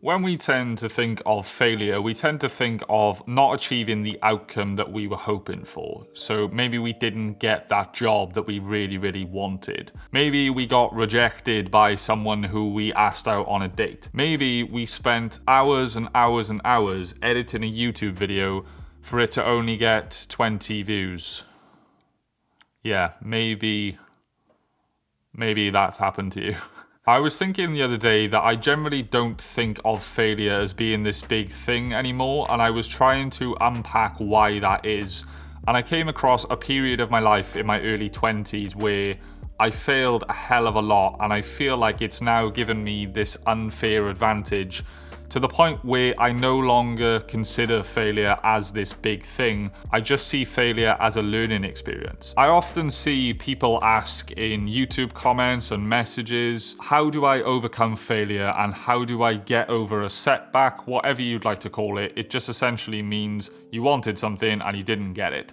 When we tend to think of failure, we tend to think of not achieving the outcome that we were hoping for. So maybe we didn't get that job that we really, really wanted. Maybe we got rejected by someone who we asked out on a date. Maybe we spent hours and hours and hours editing a YouTube video for it to only get 20 views. Yeah, maybe that's happened to you. I was thinking the other day that I generally don't think of failure as being this big thing anymore, and I was trying to unpack why that is. And I came across a period of my life in my early 20s where I failed a hell of a lot, and I feel like it's now given me this unfair advantage to the point where I no longer consider failure as this big thing. I just see failure as a learning experience. I often see people ask in YouTube comments and messages, how do I overcome failure and how do I get over a setback? Whatever you'd like to call it, it just essentially means you wanted something and you didn't get it.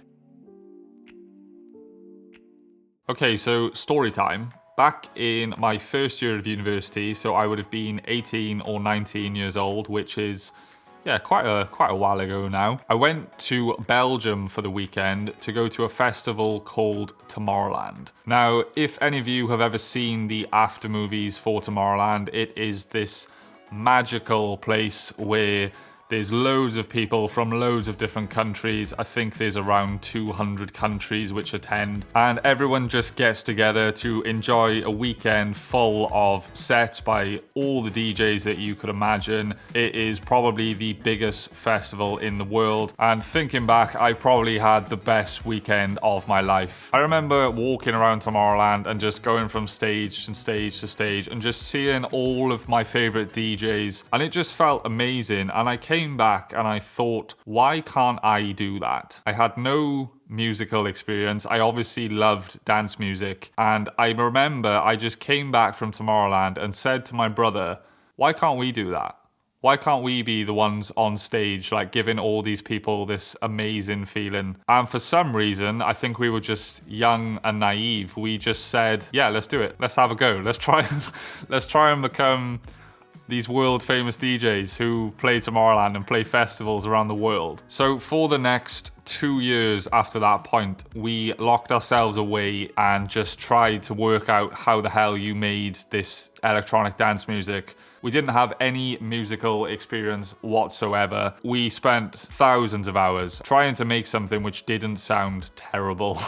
Okay, so story time. Back in my first year of university, so I would have been 18 or 19 years old, which is, quite a while ago now. I went to Belgium for the weekend to go to a festival called Tomorrowland. Now, if any of you have ever seen the after movies for Tomorrowland, it is this magical place where there's loads of people from loads of different countries. I think there's around 200 countries which attend, and everyone just gets together to enjoy a weekend full of sets by all the DJs that you could imagine. It is probably the biggest festival in the world, and thinking back, I probably had the best weekend of my life. I remember walking around Tomorrowland and just going from stage to stage to stage and just seeing all of my favorite DJs, and it just felt amazing. And I came back and I thought, why can't I do that? I had no musical experience. I obviously loved dance music, and I remember I just came back from Tomorrowland and said to my brother, why can't we do that? Why can't we be the ones on stage, like giving all these people this amazing feeling? And for some reason, I think we were just young and naive. We just said, yeah, let's do it. Let's have a go. Let's try and become these world famous DJs who play Tomorrowland and play festivals around the world. So for the next 2 years after that point, we locked ourselves away and just tried to work out how the hell you made this electronic dance music. We didn't have any musical experience whatsoever. We spent thousands of hours trying to make something which didn't sound terrible.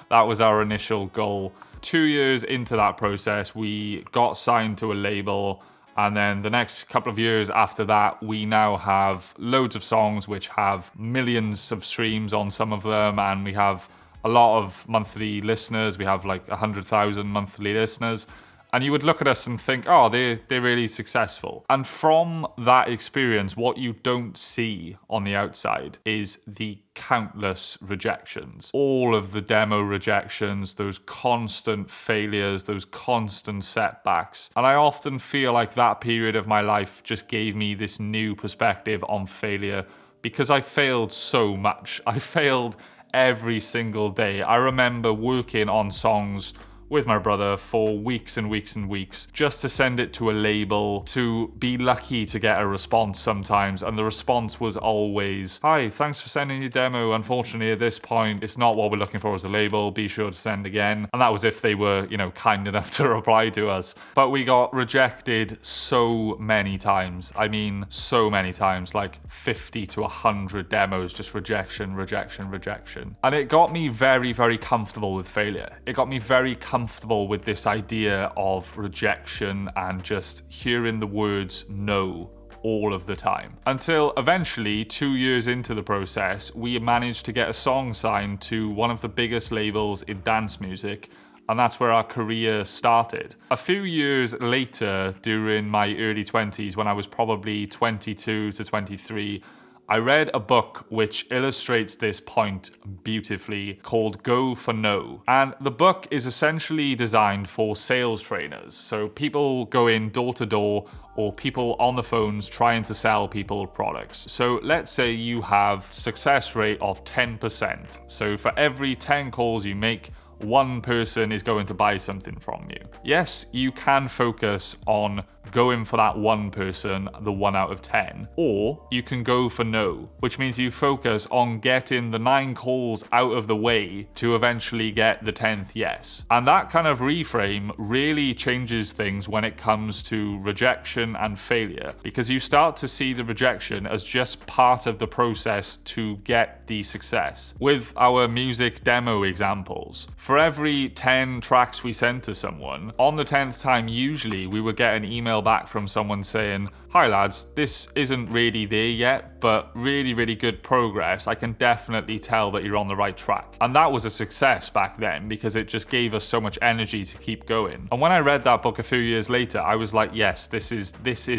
That was our initial goal. 2 years into that process, we got signed to a label. And then the next couple of years after that, we now have loads of songs which have millions of streams on some of them, and we have a lot of monthly listeners. We have like 100,000 monthly listeners. And you would look at us and think, oh, they're really successful. And from that experience, what you don't see on the outside is the countless rejections. All of the demo rejections, those constant failures, those constant setbacks. And I often feel like that period of my life just gave me this new perspective on failure, because I failed so much. I failed every single day. I remember working on songs with my brother for weeks and weeks and weeks just to send it to a label, to be lucky to get a response sometimes. And the response was always, hi, thanks for sending your demo. Unfortunately, at this point, it's not what we're looking for as a label. Be sure to send again. And that was if they were, kind enough to reply to us. But we got rejected so many times. I mean, so many times, like 50 to 100 demos, just rejection, rejection, rejection. And it got me very, very comfortable with failure. It got me very comfortable with this idea of rejection and just hearing the words no all of the time. Until eventually, 2 years into the process, we managed to get a song signed to one of the biggest labels in dance music, and that's where our career started. A few years later, during my early 20s, when I was probably 22 to 23, I read a book which illustrates this point beautifully, called Go for No. And the book is essentially designed for sales trainers. So people go in door to door, or people on the phones trying to sell people products. So let's say you have success rate of 10%. So for every 10 calls you make, one person is going to buy something from you. Yes, you can focus on going for that one person, the 1 out of 10. Or you can go for no, which means you focus on getting the 9 calls out of the way to eventually get the 10th yes. And that kind of reframe really changes things when it comes to rejection and failure, because you start to see the rejection as just part of the process to get the success. With our music demo examples, for every 10 tracks we send to someone, on the 10th time usually we would get an email back from someone saying, "Hi lads, this isn't really there yet, but really good progress. I can definitely tell that you're on the right track." And that was a success back then because it just gave us so much energy to keep going. And when I read that book a few years later, I was like, yes, this is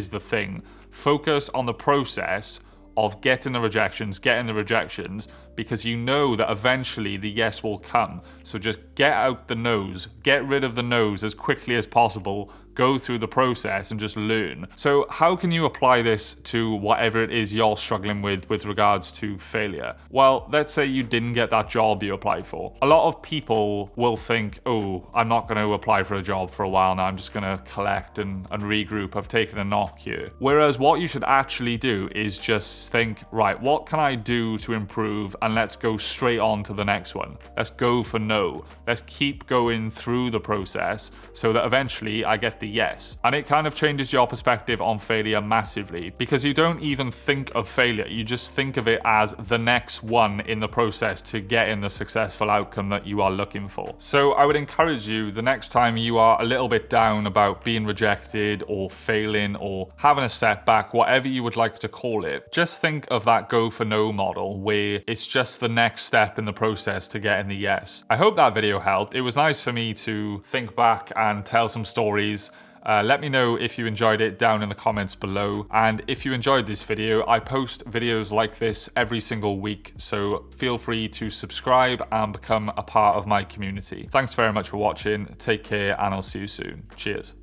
the thing. Focus on the process of getting the rejections, because you know that eventually the yes will come. So just get out the no's, get rid of the no's as quickly as possible, go through the process and just learn. So how can you apply this to whatever it is you're struggling with regards to failure? Well, let's say you didn't get that job you applied for. A lot of people will think, oh, I'm not going to apply for a job for a while now. I'm just going to collect and regroup. I've taken a knock here. Whereas what you should actually do is just think, right, what can I do to improve? And let's go straight on to the next one. Let's go for no. Let's keep going through the process so that eventually I get the yes. And it kind of changes your perspective on failure massively, because you don't even think of failure. You just think of it as the next one in the process to getting the successful outcome that you are looking for. So I would encourage you, the next time you are a little bit down about being rejected or failing or having a setback, whatever you would like to call it, just think of that go for no model where it's just the next step in the process to getting the yes. I hope that video helped. It was nice for me to think back and tell some stories. Let me know if you enjoyed it down in the comments below. And if you enjoyed this video, I post videos like this every single week. So feel free to subscribe and become a part of my community. Thanks very much for watching. Take care and I'll see you soon. Cheers.